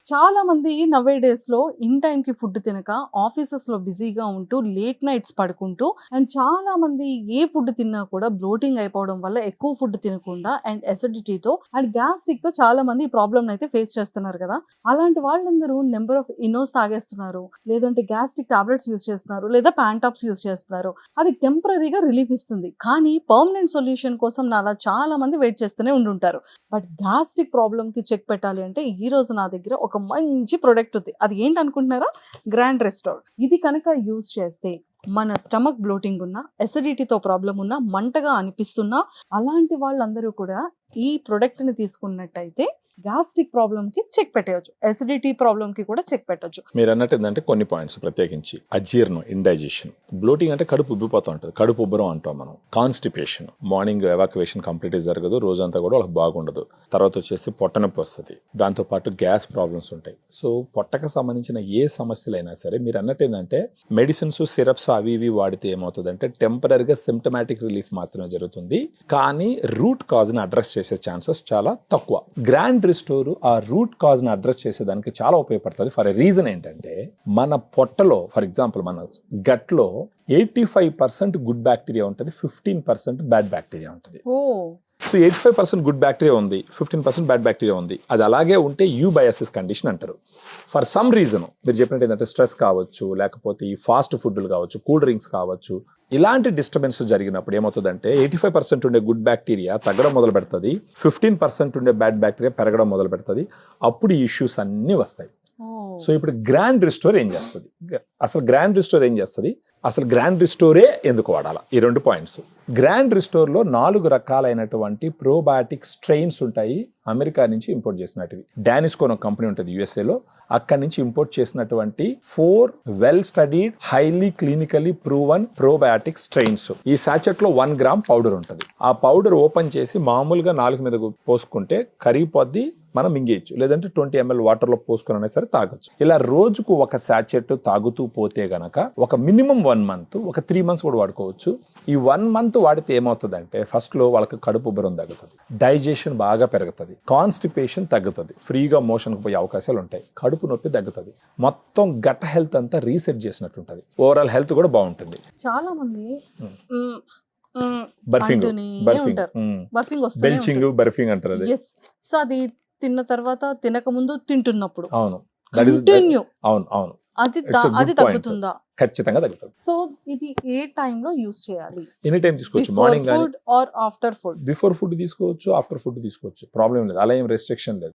చాలా మంది నవే డేస్ లో ఇన్ టైం కి ఫుడ్ తినక ఆఫీసెస్ లో బిజీగా ఉంటూ లేట్ నైట్స్ పడుకుంటూ అండ్ చాలా మంది ఏ ఫుడ్ తిన్నా కూడా బ్లోటింగ్ అయిపోవడం వల్ల ఎక్కువ ఫుడ్ తినకుండా అండ్ ఎసిడిటీతో అండ్ గ్యాస్ట్రిక్ తో చాలా మంది ఈ ప్రాబ్లమ్ అయితే ఫేస్ చేస్తున్నారు కదా. అలాంటి వాళ్ళందరూ నెంబర్ ఆఫ్ ఇనోస్ తాగేస్తున్నారు, లేదంటే గ్యాస్ట్రిక్ టాబ్లెట్స్ యూస్ చేస్తున్నారు, లేదా ప్యాంటాప్స్ యూస్ చేస్తున్నారు. అది టెంపరీగా రిలీఫ్ ఇస్తుంది, కానీ పర్మనెంట్ సొల్యూషన్ కోసం నాలా చాలా మంది వెయిట్ చేస్తూనే ఉండుంటారు. బట్ గ్యాస్ట్రిక్ ప్రాబ్లమ్ కి చెక్ పెట్టాలి అంటే ఈ రోజు నా దగ్గర ఒక మంచి ప్రొడక్ట్ ఉంది. అది ఏంటనుకుంటున్నారా? Grand restore. ఇది కనుక యూజ్ చేస్తే మన స్టమక్ బ్లోటింగ్ ఉన్నా, ఎసిడిటీతో ప్రాబ్లం ఉన్నా, మంటగా అనిపిస్తున్నా, అలాంటి వాళ్ళందరూ కూడా ఈ ప్రొడక్ట్ ని తీసుకున్నట్టయితే గ్యాస్ట్రిక్ ప్రాబ్లమ్ కి చెక్ పెట్టవచ్చు, ఎసిడిటీ ప్రాబ్లమ్ కి కూడా చెక్ పెట్టవచ్చు. మీరు అన్నట్టు ఏంటంటే కొన్ని పాయింట్స్ ప్రత్యేకించి అజీర్ణం, ఇండైజెషన్, బ్లోటింగ్ అంటే కడుపు ఉబ్బిపోతూ ఉంటుంది, కడుపు ఉబ్బరం అంటాం మనం. కాన్స్టిపేషన్, మార్నింగ్ ఎవాక్యువేషన్ కంప్లీట్ జరగదు, రోజంతా కూడా వాళ్ళకి బాగుండదు. తర్వాత వచ్చేసి పొట్ట నొప్పి వస్తుంది, దాంతోపాటు గ్యాస్ ప్రాబ్లమ్స్ ఉంటాయి. సో పొట్టకు సంబంధించిన ఏ సమస్యలైనా సరే మీరు అన్నట్టు ఏంటంటే మెడిసిన్స్, సిరప్స్ అవి ఇవి వాడితే ఏమవుతుందంటే టెంపరీగా సిమ్టమాటిక్ రిలీఫ్ మాత్రమే జరుగుతుంది, కానీ రూట్ కాజ్ ని అడ్రస్ చేసే ఛాన్సెస్ చాలా తక్కువ. గ్రాండ్ రిస్టోర్ ఆ రూట్ కాజ్ ని అడ్రస్ చేసేదానికి చాలా ఉపయోగపడుతుంది. ఫర్ ఎ రీజన్ ఏంటంటే మన పొట్టలో, ఫర్ ఎగ్జాంపుల్ మన గట్ లో 85% గుడ్ బ్యాక్టీరియా ఉంటుంది, 15% బ్యాడ్ బ్యాక్టీరియా ఉంటుంది. సో 85% గుడ్ బ్యాక్టీరియా ఉంది, 15% బ్యాడ్ బ్యాక్టీరియా ఉంది. అది అలాగే ఉంటే యూబయాసిస్ కండిషన్ అంటారు. ఫర్ సమ్ రీజన్ మీరు చెప్పినట్టు ఏంటంటే స్ట్రెస్ కావచ్చు, లేకపోతే ఈ ఫాస్ట్ ఫుడ్లు కావచ్చు, కూల్ డ్రింక్స్ కావచ్చు, ఇలాంటి డిస్టర్బెన్స్ జరిగినప్పుడు ఏమవుతుందంటే 85% ఉండే గుడ్ బ్యాక్టీరియా తగ్గడం మొదలు పెడుతుంది, 15% ఉండే బ్యాడ్ బ్యాక్టీరియా పెరగడం మొదలు పెడుతుంది. అప్పుడు ఈ ఇష్యూస్ అన్నీ వస్తాయి. సో ఇప్పుడు గ్రాండ్ రిస్టోర్ ఏం చేస్తుంది? అసలు గ్రాండ్ రిస్టోర్ ఏం చేస్తుంది? అసలు గ్రాండ్ రిస్టోరే ఎందుకు వాడాలా? ఈ 2 పాయింట్స్. గ్రాండ్ రిస్టోర్లో 4 రకాలైనటువంటి ప్రోబయాటిక్ స్ట్రెయిన్స్ ఉంటాయి, అమెరికా నుంచి ఇంపోర్ట్ చేసినటివి. డానిస్కోన్ ఒక కంపెనీ ఉంటుంది యుఎస్ఏలో, అక్కడి నుంచి ఇంపోర్ట్ చేసినటువంటి 4 well studied, highly clinically proven probiotic strains. ఈ సాచెట్ లో 1 గ్రామ్ పౌడర్ ఉంటుంది. ఆ పౌడర్ ఓపెన్ చేసి మామూలుగా నాలుగు మీద పోసుకుంటే కరిగిపోద్ది, మనం మింగేయచ్చు, లేదంటే 20 ml వాటర్లో పోసుకున్నా సరే తాగొచ్చు. ఇలా రోజుకు ఒక సాచెట్ తాగుతూ పోతే గనక ఒక మినిమం 1 మంత్, ఒక 3 months కూడా వాడుకోవచ్చు. ఈ 1 month వాడితే ఏమవుతుందంటే ఫస్ట్ లో వాళ్ళకి కడుపు ఉబ్బరం తగ్గుతుంది, డైజెషన్ బాగా పెరుగుతుంది, కాన్స్టిపేషన్ తగ్గుతుంది, ఫ్రీగా మోషన్కి పోయే అవకాశాలు ఉంటాయి, కడుపు నొప్పి తగ్గుతుంది, మొత్తం గట్ హెల్త్ అంతా రీసెట్ చేసినట్టు ఉంటుంది, ఓవరాల్ హెల్త్ కూడా బాగుంటుంది. చాలా మంది బెల్చింగ్, బర్ఫింగ్ అంటారు. సో అది తిన్న తర్వాత తినక ముందు తింటున్నప్పుడు అవును అవును అది తగ్గుతుందా? ఖచ్చితంగా తగ్గుతుంది. సో ఇది ఏ టైంలో యూస్ చేయాలి? ఎనీ టైం తీసుకోవచ్చు, morning food or after food? Before food తీసుకోవచ్చు, ఆఫ్టర్ ఫుడ్ తీసుకోవచ్చు, ప్రాబ్లం లేదు, అలా ఏం రెస్ట్రిక్షన్ లేదు.